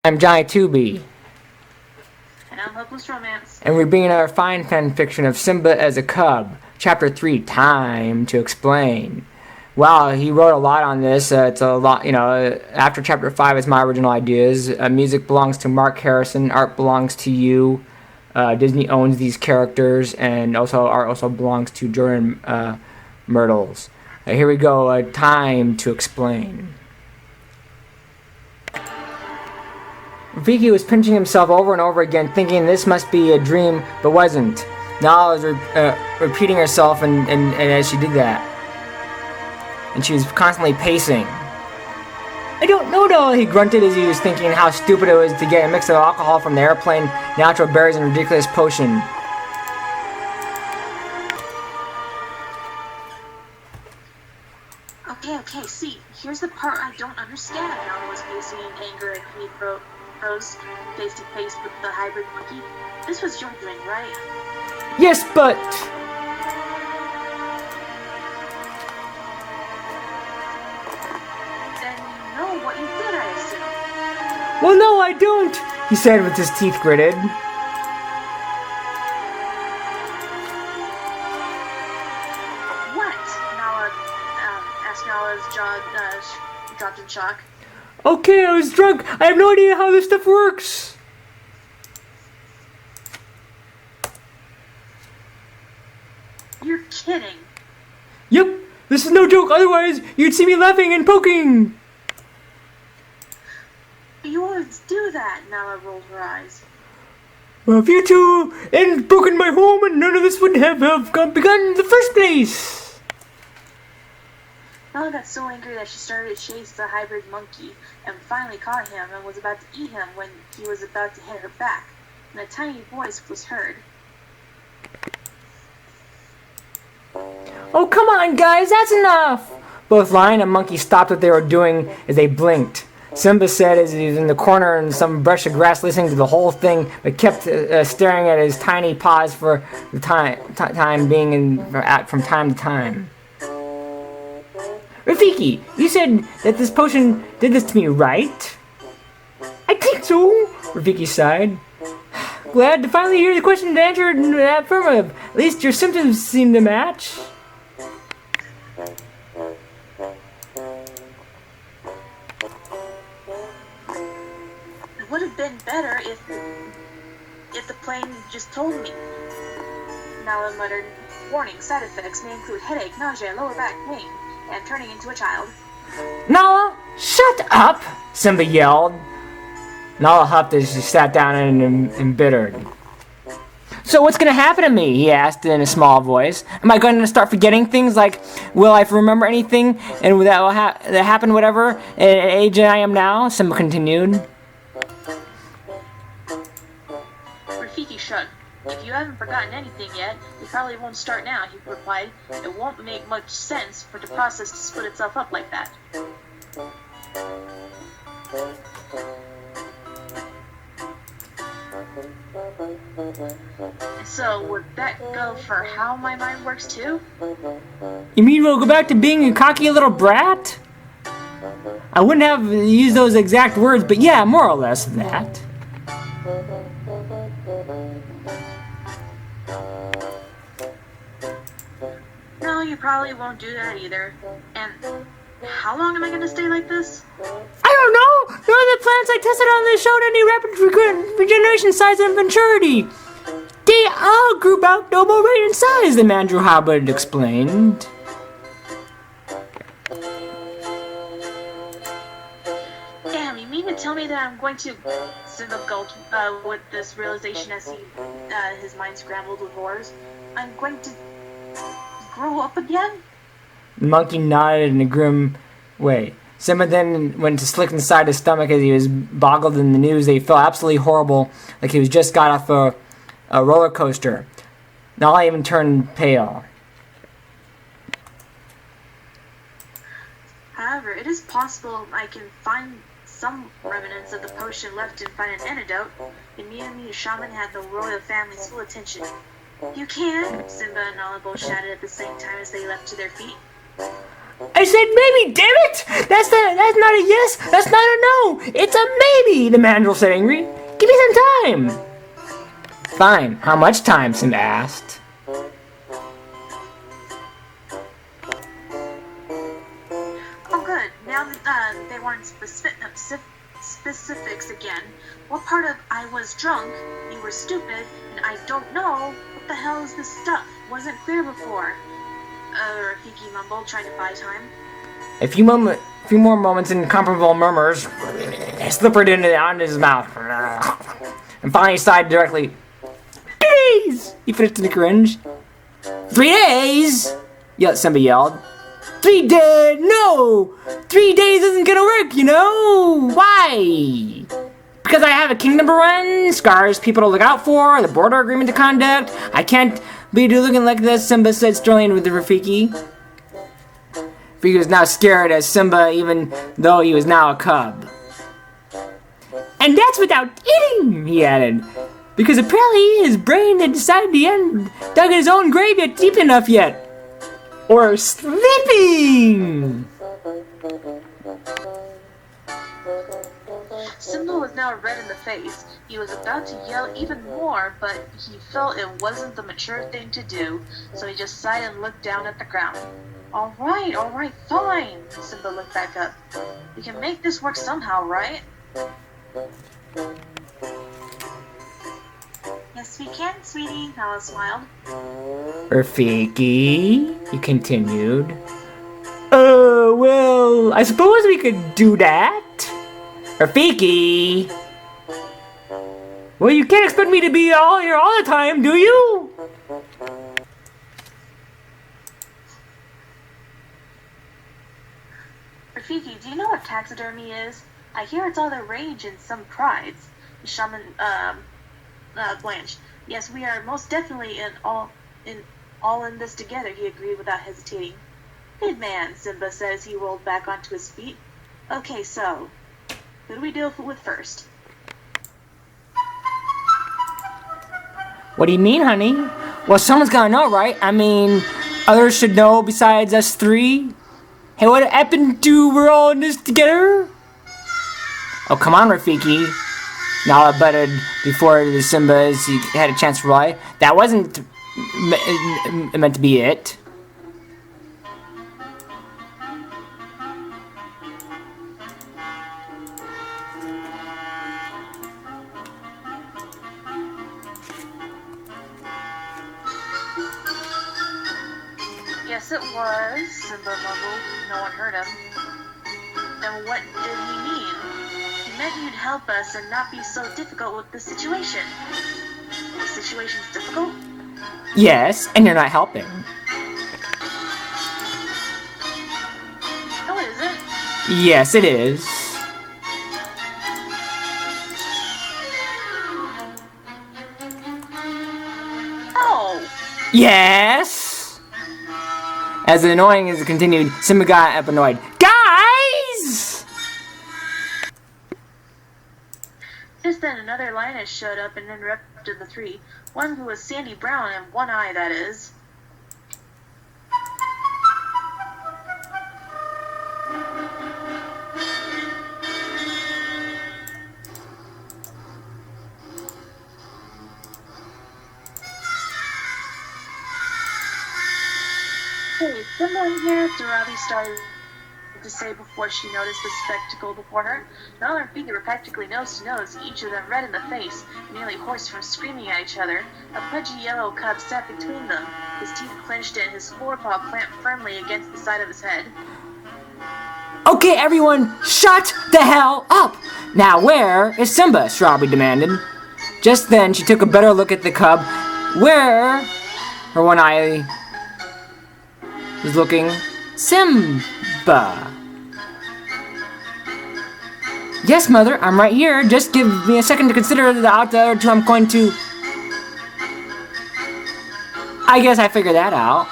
I'm Johnny 2B, And I'm Hopeless Romance. and we're bringing our fine fan fiction of Simba as a cub. Chapter 3, Time to Explain. Wow, he wrote a lot on this. It's a lot, after Chapter 5 is my original ideas. Music belongs to Mark Harrison, art belongs to you. Disney owns these characters, and also art also belongs to Jordan Myrtles. Here we go, Time to Explain. Vicky was pinching himself over and over again, thinking this must be a dream, but wasn't. Nala was repeating herself, and as she did that, and she was constantly pacing. I don't know, Nala, he grunted as he was thinking how stupid it was to get a mix of alcohol from the airplane, natural berries, and a ridiculous potion. Okay, see, here's the part I don't understand. Nala was pacing in anger and he froze face to face with the hybrid monkey. This was your doing, right? Yes, but... Then you know what you did, I assume. Well, no, I don't, he said with his teeth gritted. What? Nala asked Nala's jaw dropped in shock. Okay, I was drunk. I have no idea how this stuff works. You're kidding. Yep, this is no joke. Otherwise, you'd see me laughing and poking. You always do that, Nala rolled her eyes. Well, if you two hadn't broken my home, and none of this would have begun in the first place. Nala got so angry that she started to chase the hybrid monkey and finally caught him and was about to eat him when he was about to hit her back, and a tiny voice was heard. Oh, come on, guys, that's enough. Both Lion and Monkey stopped what they were doing as they blinked. Simba said as he was in the corner in some brush of grass listening to the whole thing, but kept staring at his tiny paws for the time being from time to time. Rafiki, you said that this potion did this to me, right? I think so, Rafiki sighed. Glad to finally hear the question answered in the affirmative. At least your symptoms seem to match. It would have been better if the plane just told me. Nala muttered, warning, side effects may include headache, nausea, lower back pain, and turning into a child. Nala, shut up! Simba yelled. Nala huffed as she sat down and embittered. So what's going to happen to me? He asked in a small voice. Am I going to start forgetting things like, will I remember anything and that happened, whatever, at the age I am now? Simba continued. Rafiki shrugged. If you haven't forgotten anything yet, you probably won't start now, he replied. It won't make much sense for the process to split itself up like that. So, would that go for how my mind works too? You mean we'll go back to being a cocky little brat? I wouldn't have used those exact words, but yeah, more or less that. No, you probably won't do that either. And how long am I going to stay like this? I don't know! None of the plants I tested on this showed any rapid regeneration size and maturity. They all grew about double rate in size, the man Drew Hobart explained. Damn, you mean to tell me that I'm going to... Simba gulped with this realization as his mind scrambled with horrors. I'm going to grow up again? The monkey nodded in a grim way. Simba then went to slick inside his stomach as he was boggled in the news that he felt absolutely horrible, like he was just got off a roller coaster. Nala even turned pale. However, it is possible I can find some remnants of the potion left and find an antidote. And me and the shaman had the royal family's full attention. You can? Simba and Nala both shouted at the same time as they leapt to their feet. I said maybe, damn it! That's not a yes, that's not a no! It's a maybe, the mandrill said angry. Give me some time! Fine, how much time? Simba asked. Oh good, now that they weren't specifics again. What part of I was drunk, you were stupid, and I don't know, what the hell is this stuff? Wasn't clear before. Rafiki mumbled, trying to buy time. A few more moments in incomparable murmurs slippered onto his mouth. And finally sighed directly. 3 days! He finished in a cringe. 3 days! Simba yelled. 3 days! No! 3 days isn't gonna work, you know? Why? Because I have a kingdom to run, scars people to look out for, the border agreement to conduct. I can't be looking like this, Simba said, strolling with the Rafiki. Rafiki was now scared as Simba, even though he was now a cub. And that's without eating, he added. Because apparently his brain had decided he hadn't dug his own grave yet deep enough yet. Or sleeping! Simba was now red in the face. He was about to yell even more, but he felt it wasn't the mature thing to do, so he just sighed and looked down at the ground. Alright, fine! Simba looked back up. We can make this work somehow, right? Yes, we can, sweetie, Nala smiled. Rafiki, he continued. Oh, well, I suppose we could do that. Rafiki! Well, you can't expect me to be all here all the time, do you? Rafiki, do you know what taxidermy is? I hear it's all the rage in some prides. Shaman, Blanche. Yes, we are most definitely all in this together, he agreed without hesitating. Good man, Simba said as he rolled back onto his feet. Okay, so, who do we deal with first? What do you mean, honey? Well, someone's gotta know, right? I mean, others should know besides us 3. Hey, what happened to we're all in this together? Oh, come on, Rafiki. Nala butted before the Simba as he had a chance to reply. That wasn't meant to be it. Yes, it was, Simba mumbled. No one heard him. Then what did he mean? He meant you'd help us and not be so difficult with the situation. The situation's difficult? Yes, and you're not helping. No, it isn't. Yes, it is. Oh! Yes! As the annoying as it continued, Simba got up annoyed. Guys! Just then another lioness showed up and interrupted the 3. One who was sandy brown and one eye, that is. Hey, someone here, Darabi started to say before she noticed the spectacle before her. Nala and Rafiki were practically nose to nose, each of them red in the face, nearly hoarse from screaming at each other. A pudgy yellow cub sat between them, his teeth clenched and his forepaw clamped firmly against the side of his head. Okay, everyone, shut the hell up! Now, where is Simba? Strawberry demanded. Just then, she took a better look at the cub, where her one eye was looking. Simba. Yes, Mother, I'm right here. Just give me a second to consider the other 2 I'm going to... I guess I figured that out.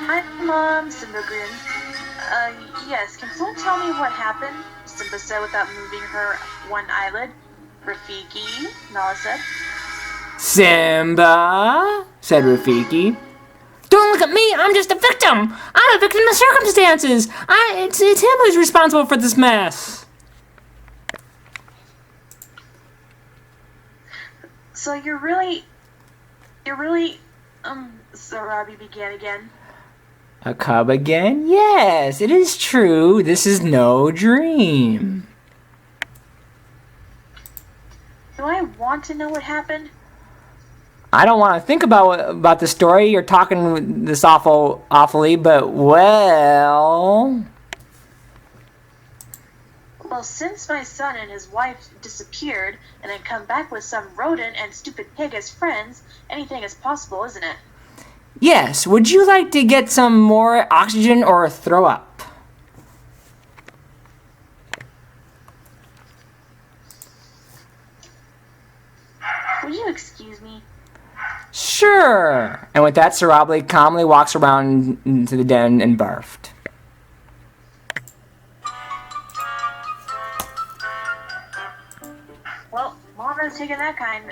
Hi, Mom, Simba grinned. Yes, can someone tell me what happened? Simba said without moving her one eyelid. Rafiki, Nala said. Simba, said Rafiki. Don't look at me, I'm just a victim. I'm a victim of circumstances. It's him who's responsible for this mess. So Sarabi began again. A cub again? Yes, it is true. This is no dream. Do I want to know what happened? I don't want to think about the story. You're talking this awfully, but well... Well, since my son and his wife disappeared and then come back with some rodent and stupid pig as friends, anything is possible, isn't it? Yes, would you like to get some more oxygen or throw up? Would you excuse me? Sure. And with that, Sarabli calmly walks around into the den and barfed. Well, Mama's taken that kind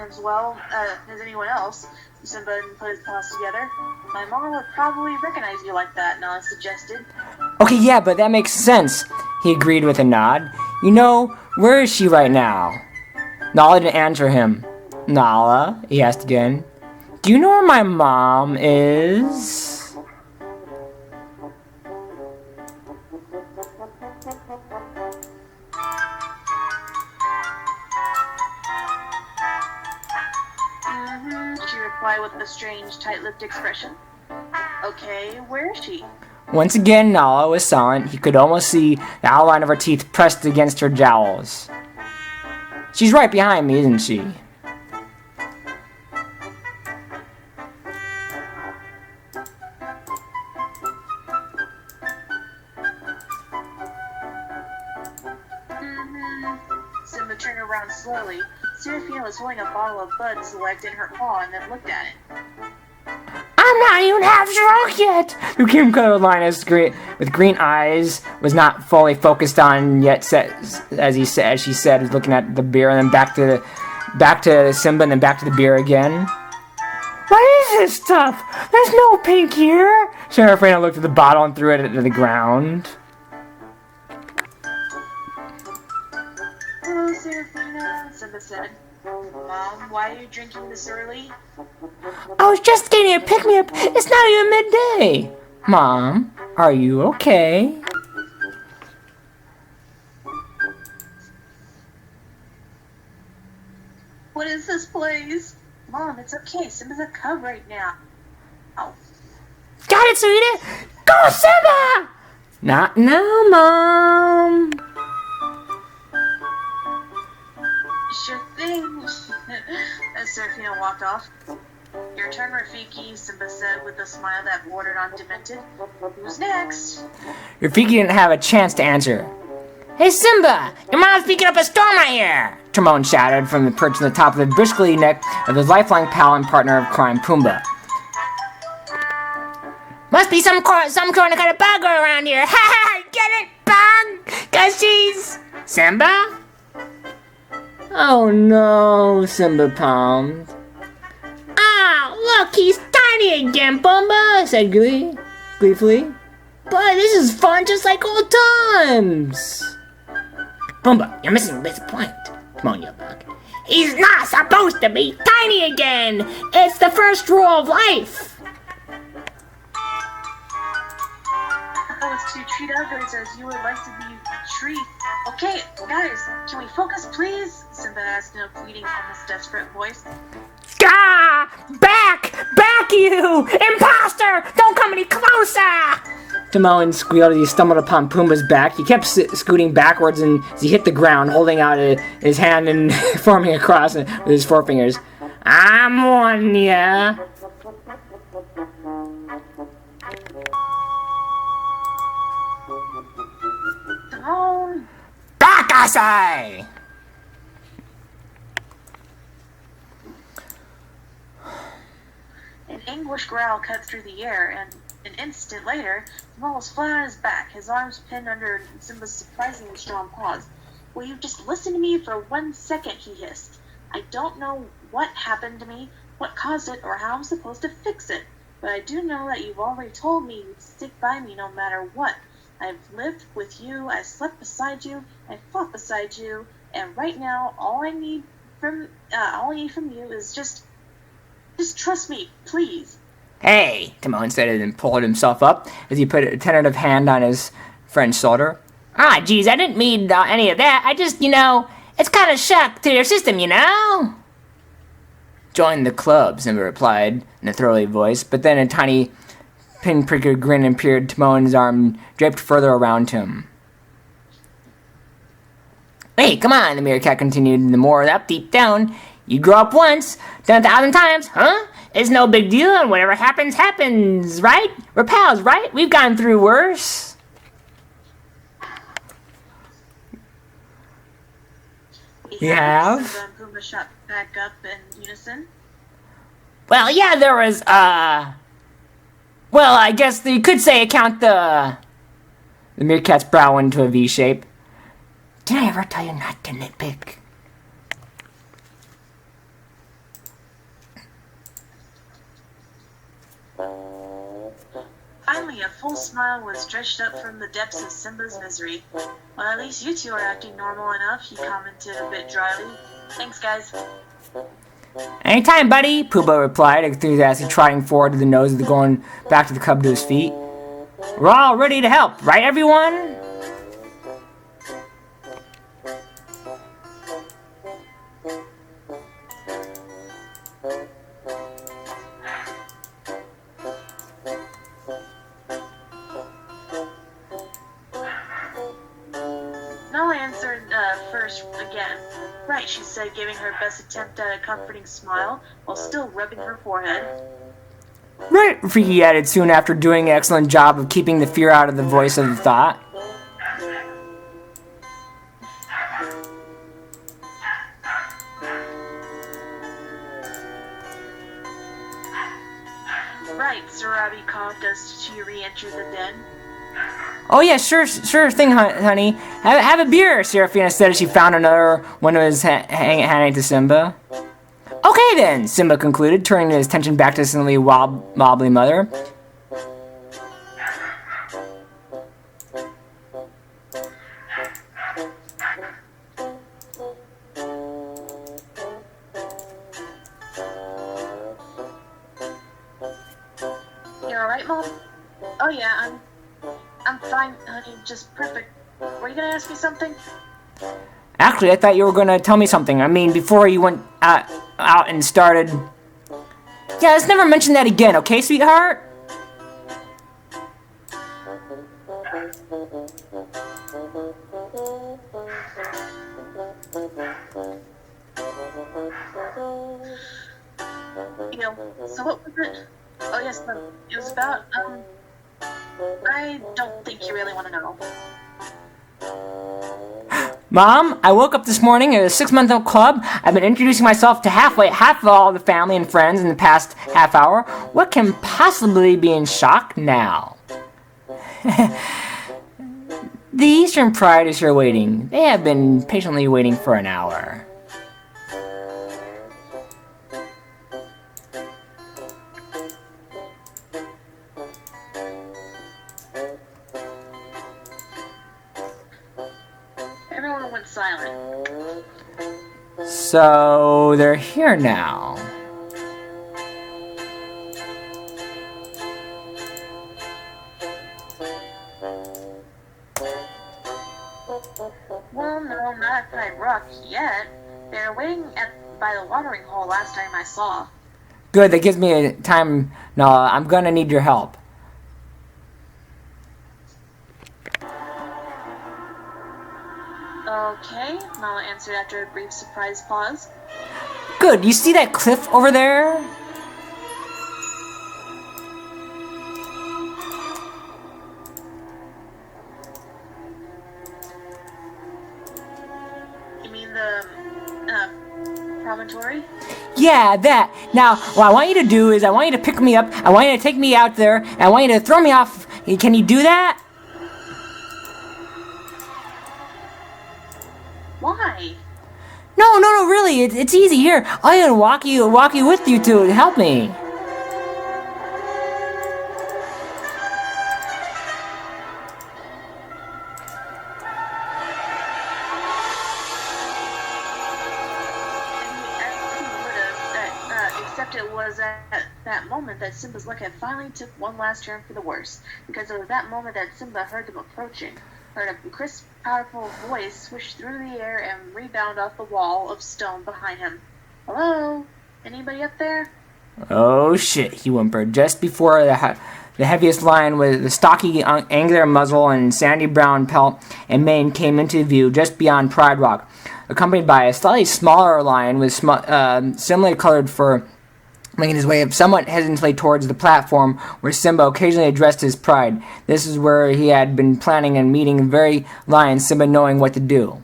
as well as anyone else. Simba put his paws together. My mom would probably recognize you like that, Nala suggested. Okay, yeah, but that makes sense, he agreed with a nod. You know, where is she right now? Nala didn't answer him. Nala, he asked again, do you know where my mom is? She replied with a strange, tight-lipped expression. Okay, where is she? Once again, Nala was silent. He could almost see the outline of her teeth pressed against her jowls. She's right behind me, isn't she? Simba turned around slowly. Serafina was holding a bottle of Bud Select in her paw and then looked at it. I'm not even half drunk yet! The cream-colored lioness with green eyes was not fully focused on yet, as she said, was looking at the beer and then back to Simba and then back to the beer again. What is this stuff? There's no pink here! Serafina looked at the bottle and threw it to the ground. Hello, Serafina, Simba said. Mom, why are you drinking this early? I was just getting a pick-me-up. It's not even midday. Mom, are you okay? What is this place? Mom, it's okay. Simba's a cub right now. Oh. Got it, sweetie! Go, Simba! Not now, Mom. Sure thing. As Serafina walked off. Your turn, Rafiki, Simba said with a smile that bordered on demented. Who's next? Rafiki didn't have a chance to answer. Hey, Simba! Your mom's picking up a storm right here! Timon shouted from the perch on the top of the bristly neck of his lifelong pal and partner of crime, Pumbaa. Must be some kind of bug around here. Ha ha! Get it, bug? 'Cause she's... Simba? Oh no, Simba palmed. Ah, look, he's tiny again, Pumbaa, said gleefully. But this is fun just like old times. Pumbaa, you're missing this point, Timon yelled back. He's not supposed to be tiny again. It's the first rule of life. To treat others as you would like to be treated. Okay, guys, can we focus, please? Simba asked in a pleading, almost desperate voice. Gah! Back! Back, you! Imposter! Don't come any closer! Timon squealed as he stumbled upon Pumbaa's back. He kept scooting backwards and as he hit the ground, holding out his hand and forming a cross with his forefingers. I'm warning ya! Timon! Back, I say! An anguished growl cut through the air, and An instant later, Timon was flat on his back, his arms pinned under Simba's surprisingly strong paws. "Will you just listen to me for 1 second?" he hissed. "I don't know what happened to me, what caused it, or how I'm supposed to fix it. But I do know that you've already told me you'd stick by me no matter what. I've lived with you, I slept beside you, I fought beside you, and right now all I need from you is just trust me, please." Hey, Timon said and pulled himself up as he put a tentative hand on his friend's shoulder. Ah, geez, I didn't mean any of that. I just, it's kind of shock to your system, Join the club, Simba replied in a thoroughly voice, but then a tiny pinpricker grin appeared. Timon's arm draped further around him. Hey, come on, the meerkat continued, the more up deep down. You grow up once, done 1,000 times, huh? It's no big deal, and whatever happens, happens, right? We're pals, right? We've gone through worse. We have? Simba and Pumbaa shot back up in unison. Well, yeah, there was, well, I guess you could say account the meerkat's brow into a V shape. Did I ever tell you not to nitpick? Finally, a full smile was stretched up from the depths of Simba's misery. "Well, at least you two are acting normal enough," he commented a bit dryly. "Thanks, guys." Anytime, buddy, Pumbaa replied, enthusiastically trotting forward to the nose of the going back to the cub to his feet. We're all ready to help, right, everyone? Nala answered first again. "Right," she said, giving her best attempt at a comforting smile, while still rubbing her forehead. Right, Freaky added soon after doing an excellent job of keeping the fear out of the voice of the thought. "Right," Sarabi coughed as she re-entered the den. Oh yeah, sure thing, honey. Have a beer, Seraphina said as she found another one of his handing to Simba. Okay then, Simba concluded, turning his attention back to his suddenly wobbly mother. "You alright, Mom?" "Oh yeah, I'm fine, honey, just perfect. Were you gonna ask me something?" Actually, I thought you were gonna tell me something. I mean, before you went out and started. Yeah, let's never mention that again, okay, sweetheart? So what was it? Oh yes, it was about, I don't think you really want to know. Mom, I woke up this morning at a 6-month-old club. I've been introducing myself to half of all the family and friends in the past half hour. What can possibly be in shock now? The Eastern Pride is here waiting. They have been patiently waiting for an hour. Everyone went silent. So they're here now. Well, no, not at Pride Rock yet. They were waiting by the watering hole last time I saw. Good, that gives me a time. No, I'm gonna need your help. Okay, Nala answered after a brief surprised pause. Good, you see that cliff over there? You mean the promontory? yeah, that. Now, what I want you to do is I want you to pick me up, I want you to take me out there, and I want you to throw me off. Can you do that? Why? No, really, it's easy. Here, I'm gonna walk you with you to help me. Except it was at that moment that Simba's luck had finally took one last turn for the worse, because it was that moment that Simba heard them approaching, heard a crisp, powerful voice swish through the air and rebound off the wall of stone behind him. Hello? Anybody up there? Oh shit, he whimpered, just before the heaviest lion with the stocky, angular muzzle and sandy brown pelt and mane came into view just beyond Pride Rock, accompanied by a slightly smaller lion with similarly colored fur, making his way somewhat hesitantly towards the platform where Simba occasionally addressed his pride. This is where he had been planning on meeting the very lion, Simba knowing what to do.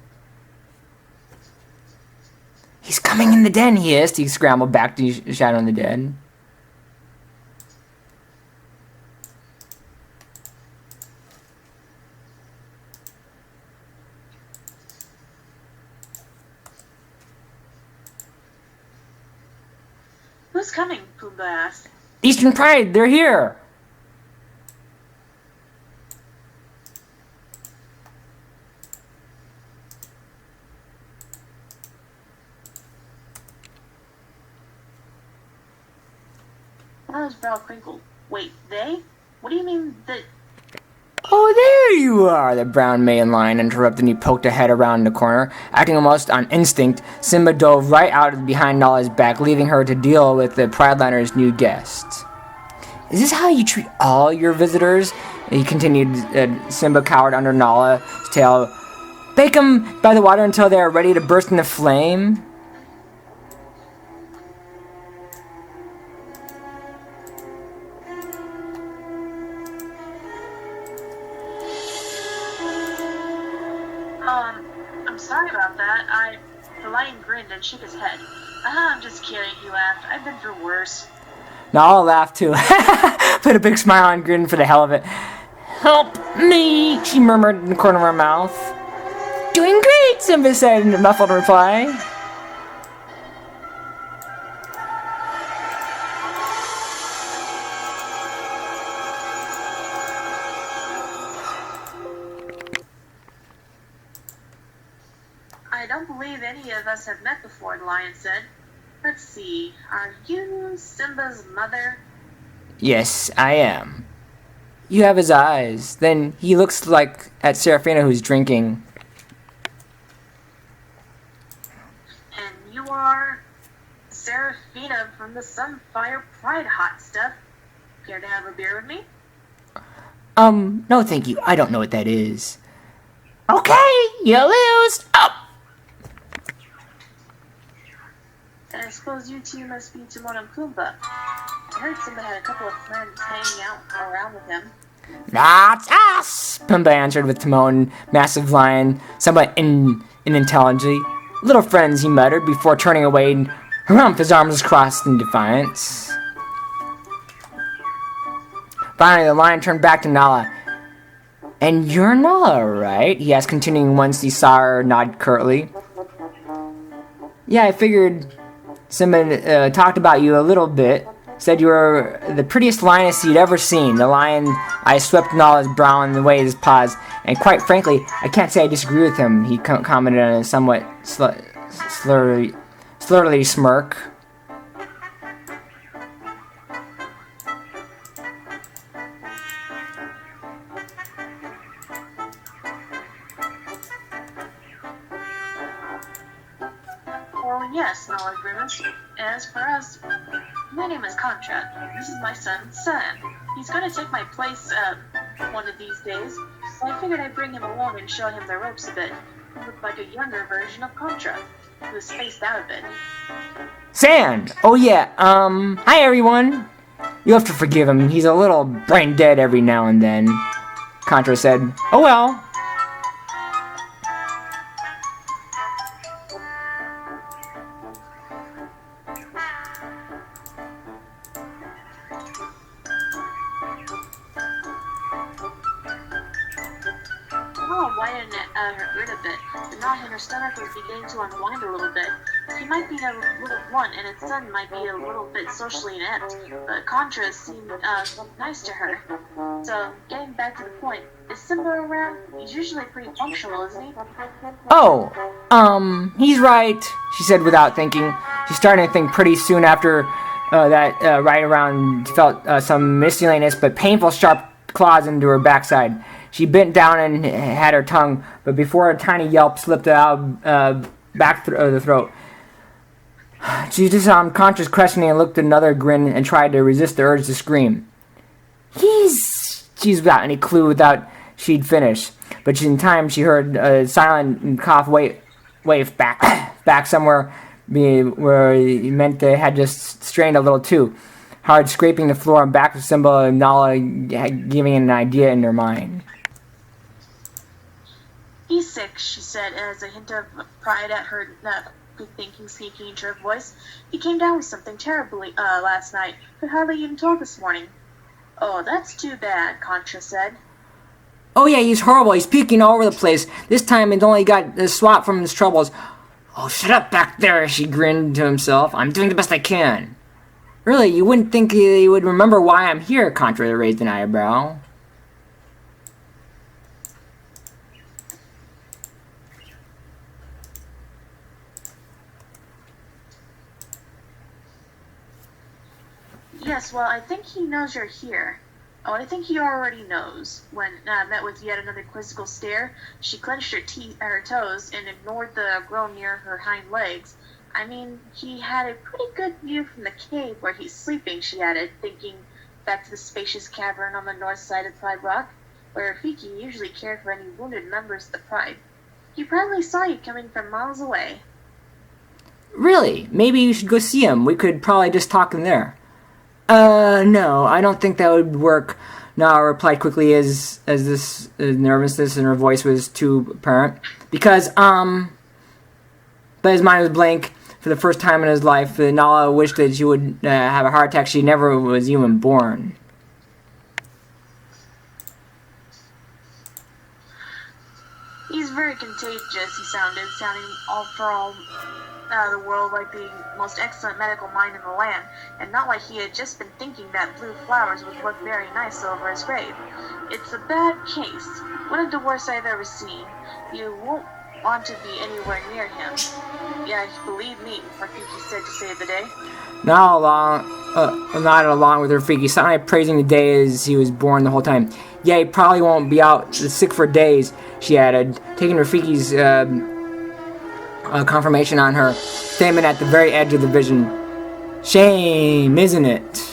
He's coming in the den, he hissed. He scrambled back to shadow in the den. Who's coming? Pumbaa asked. Eastern Pride, they're here! Nala's brow crinkled. Wait, they? What do you mean that? Oh, there you are, the brown mane lion interrupted, and he poked a head around the corner. Acting almost on instinct, Simba dove right out behind Nala's back, leaving her to deal with the Prideliner's new guests. Is this how you treat all your visitors? He continued. Simba cowered under Nala's tail. Bake them by the water until they are ready to burst into flame. I'm sorry about that. The lion grinned and shook his head. I'm just kidding, he laughed. I've been through worse. Nala laughed too. Put a big smile and grinned for the hell of it. Help me, she murmured in the corner of her mouth. Doing great, Simba said in a muffled reply. I don't believe any of us have met before, the lion said. Let's see, are you Simba's mother? Yes, I am. You have his eyes. Then he looks like at Seraphina, who's drinking. And you are Seraphina from the Sunfire Pride Hot Stuff. Care to have a beer with me? No thank you. I don't know what that is. Okay, you lose. Up. And I suppose you two must be Timon and Pumbaa. I heard Simba had a couple of friends hanging out around with him. That's us, Pumbaa answered with Timon, massive lion, somewhat unintelligently. Little friends, he muttered, before turning away and humph, his arms crossed in defiance. Finally, the lion turned back to Nala. And you're Nala, right? He asked, continuing once he saw her nod curtly. Yeah, I figured Simba talked about you a little bit. Said you were the prettiest lioness he'd ever seen. The lion eyes swept Nala's brow and away his paws. And quite frankly, I can't say I disagree with him, he commented on a somewhat slurry smirk. Oh yes, Nala grimaced. As for us, my name is Contra. This is my son, Sam. He's gonna take my place, one of these days, so I figured I'd bring him along and show him the ropes a bit. He looked like a younger version of Contra. He was spaced out a bit. Sand! Oh yeah, hi everyone! You'll have to forgive him, he's a little brain dead every now and then. Contra said, oh well. her grin a bit. The knot in her stomach was beginning to unwind a little bit. He might be a little blunt, and his son might be a little bit socially inept, but Contra seemed nice to her. So, getting back to the point, is Simba around? He's usually pretty punctual, isn't he? Oh, he's right, she said without thinking. She started to think pretty soon after that right around felt some miscellaneous but painful sharp claws into her backside. She bent down and had her tongue, but before a tiny yelp slipped out back the throat, she just saw him conscious questioning and looked at another grin and tried to resist the urge to scream. She's without any clue without she'd finish. But in time she heard a silent cough wave back somewhere where it meant they had just strained a little too. Hard scraping the floor and back of Simba and Nala giving an idea in her mind. He's sick, she said, as a hint of pride at her good thinking sneaking into her voice. He came down with something terribly last night. Could hardly even talk this morning. Oh, that's too bad, Contra said. Oh yeah, he's horrible. He's puking all over the place. This time it only got the swap from his troubles. Oh, shut up back there, she grinned to himself. I'm doing the best I can. Really, you wouldn't think he would remember why I'm here, Contra raised an eyebrow. Yes, well, I think he knows you're here. Oh, I think he already knows. When met with yet another quizzical stare, she clenched her toes and ignored the groan near her hind legs. I mean, he had a pretty good view from the cave where he's sleeping, she added, thinking back to the spacious cavern on the north side of Pride Rock, where Rafiki usually cared for any wounded members of the Pride. He probably saw you coming from miles away. Really? Maybe you should go see him. We could probably just talk in there. No, I don't think that would work. Nala replied quickly as this nervousness in her voice was too apparent. Because, but his mind was blank for the first time in his life. Nala wished that she would have a heart attack. She never was even born. He's very contagious, he sounding all the world like the most excellent medical mind in the land, and not like he had just been thinking that blue flowers would look very nice over his grave. It's a bad case, one of the worst I've ever seen. You won't want to be anywhere near him. Yeah, believe me, Rafiki said to save the day. Nodded along with Rafiki, silently praising the day as he was born the whole time. Yeah, he probably won't be out sick for days, she added, taking Rafiki's confirmation on her statement at the very edge of the vision. Shame, isn't it?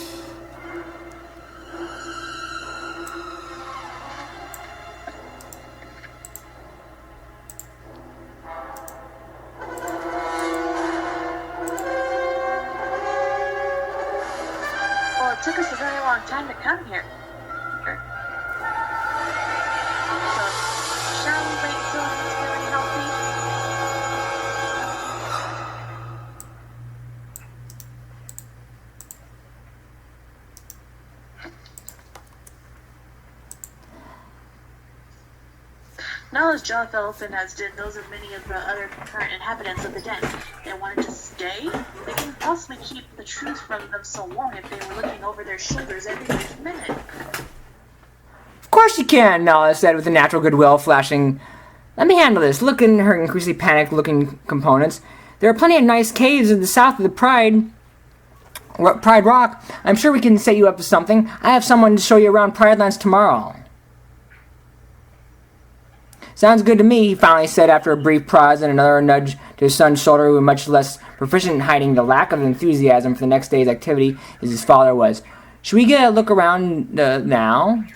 Well, it took us a very long time to come here. So, shall we wait till he's feeling healthy? Nala's jaw fell open, as did those of many of the other current inhabitants of the den. They wanted to stay? They couldn't possibly keep the truth from them so long if they were looking over their shoulders every minute. Of course you can, Nala said with a natural goodwill flashing. Let me handle this. Look in her increasingly panicked-looking components. There are plenty of nice caves in the south of the Pride Rock. I'm sure we can set you up with something. I have someone to show you around Pridelands tomorrow. Sounds good to me, he finally said after a brief pause and another nudge to his son's shoulder, who was much less proficient in hiding the lack of enthusiasm for the next day's activity as his father was. Should we get a look around now?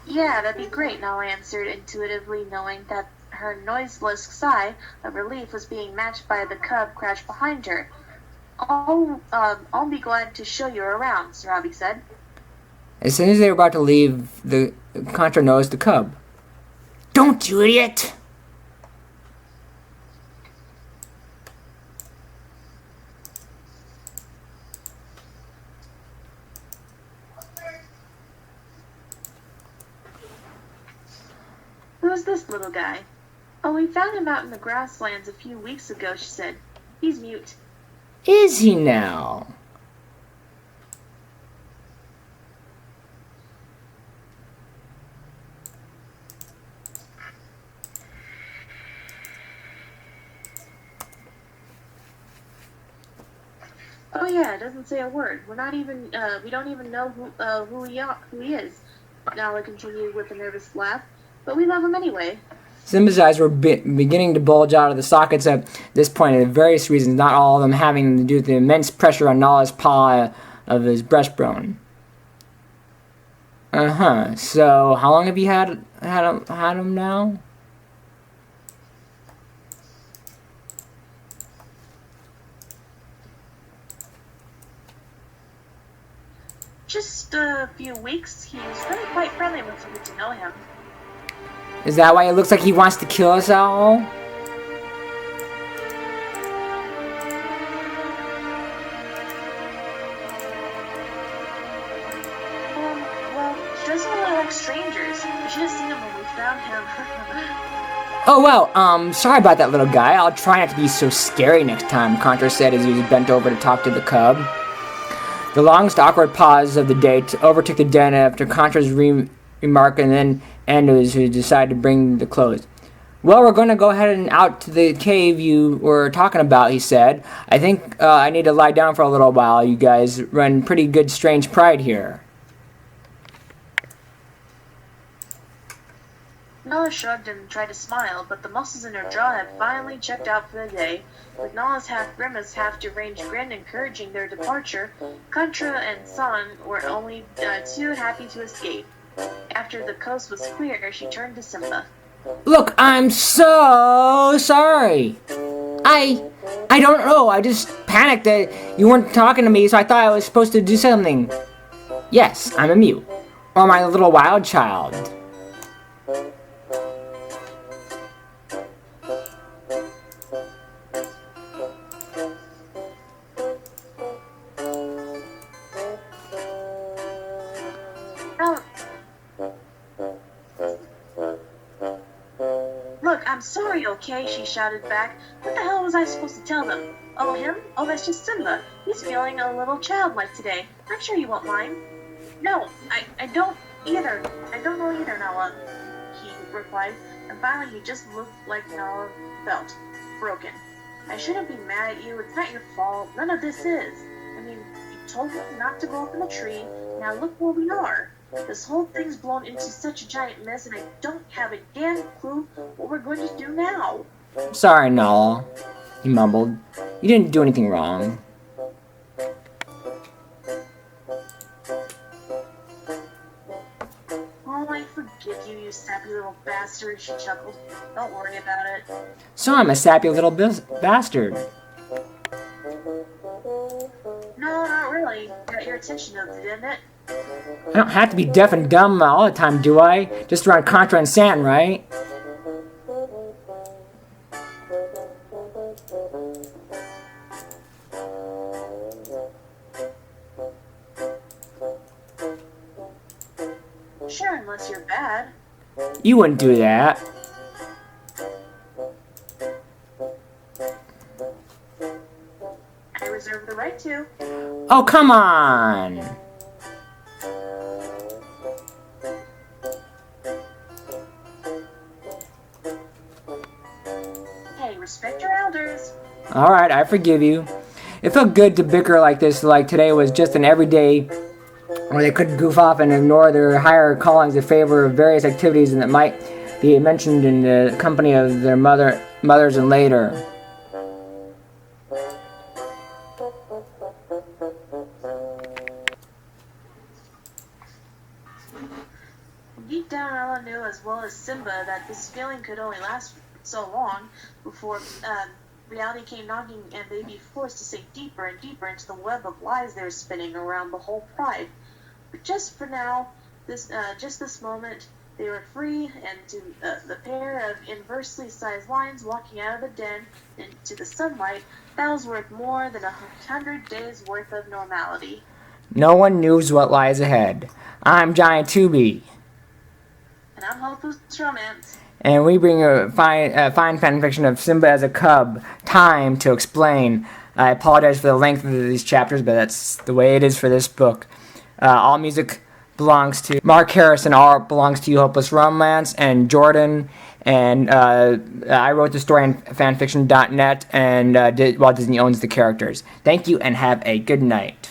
Yeah, that'd be great, Nala answered intuitively, knowing that her noiseless sigh of relief was being matched by the cub crouched behind her. I'll be glad to show you around, Sarabi said. As soon as they were about to leave, the Contra noticed the cub. Don't, you idiot! Who's this little guy? Oh, we found him out in the grasslands a few weeks ago, she said. He's mute. Is he now? Oh yeah, it doesn't say a word. We don't even know who he is. Nala continued with a nervous laugh. But we love him anyway. Simba's eyes were beginning to bulge out of the sockets at this point, for various reasons, not all of them having to do with the immense pressure on Nala's paw of his breastbone. So, how long have you had him now? Just a few weeks. He's really quite friendly once you get to know him. Is that why it looks like he wants to kill us all? Well, he doesn't really like strangers. We should have seen him when we found him. Oh, well, sorry about that little guy. I'll try not to be so scary next time, Contra said as he was bent over to talk to the cub. The longest awkward pause of the day overtook the den after Contra's remark and then Andrews, who decided to bring the clothes. Well, we're going to go ahead and out to the cave you were talking about, he said. I think I need to lie down for a little while. You guys run pretty good strange pride here. Nala shrugged and tried to smile, but the muscles in her jaw had finally checked out for the day. With Nala's half-grimace, half-deranged grin encouraging their departure, Contra and San were only too happy to escape. After the coast was clear, she turned to Simba. Look, I'm so sorry. I don't know. I just panicked that you weren't talking to me, so I thought I was supposed to do something. Yes, I'm a mute. Or my little wild child. Look, I'm sorry, okay? She shouted back. What the hell was I supposed to tell them? Oh, him? Oh, that's just Simba. He's feeling a little childlike today. I'm sure you won't mind. No, I don't either. I don't know either, Nala, he replied. And finally, he just looked like Nala felt. Broken. I shouldn't be mad at you. It's not your fault. None of this is. I mean, you told me not to go up in the tree. Now look where we are. This whole thing's blown into such a giant mess, and I don't have a damn clue what we're going to do now. Sorry, Nala, he mumbled. You didn't do anything wrong. Oh, I forgive you, you sappy little bastard, she chuckled. Don't worry about it. So I'm a sappy little bastard. No, not really. Got your attention, though, didn't it? I don't have to be deaf and dumb all the time, do I? Just around Contra and San, right? Sure, unless you're bad. You wouldn't do that. I reserve the right to. Oh, come on! Hey, respect your elders. Alright, I forgive you. It felt good to bicker like this, like today was just an everyday where they could goof off and ignore their higher callings in favor of various activities that might be mentioned in the company of their mothers and later. Deep down, Ella knew as well as Simba that this feeling could only last so long before reality came knocking and they'd be forced to sink deeper and deeper into the web of lies they were spinning around the whole pride. But just for now, just this moment, they were free, and to the pair of inversely sized lions walking out of the den into the sunlight, that was worth more than 100 days' worth of normality. No one knows what lies ahead. I'm Giant Tubi. And I'm Hopeless Romance. And we bring a fine fan fiction of Simba as a cub, Time to Explain. I apologize for the length of these chapters, but that's the way it is for this book. All music belongs to Mark Harrison, all art belongs to You Hopeless Romance, and Jordan. And I wrote the story on fanfiction.net, and Walt Disney owns the characters. Thank you, and have a good night.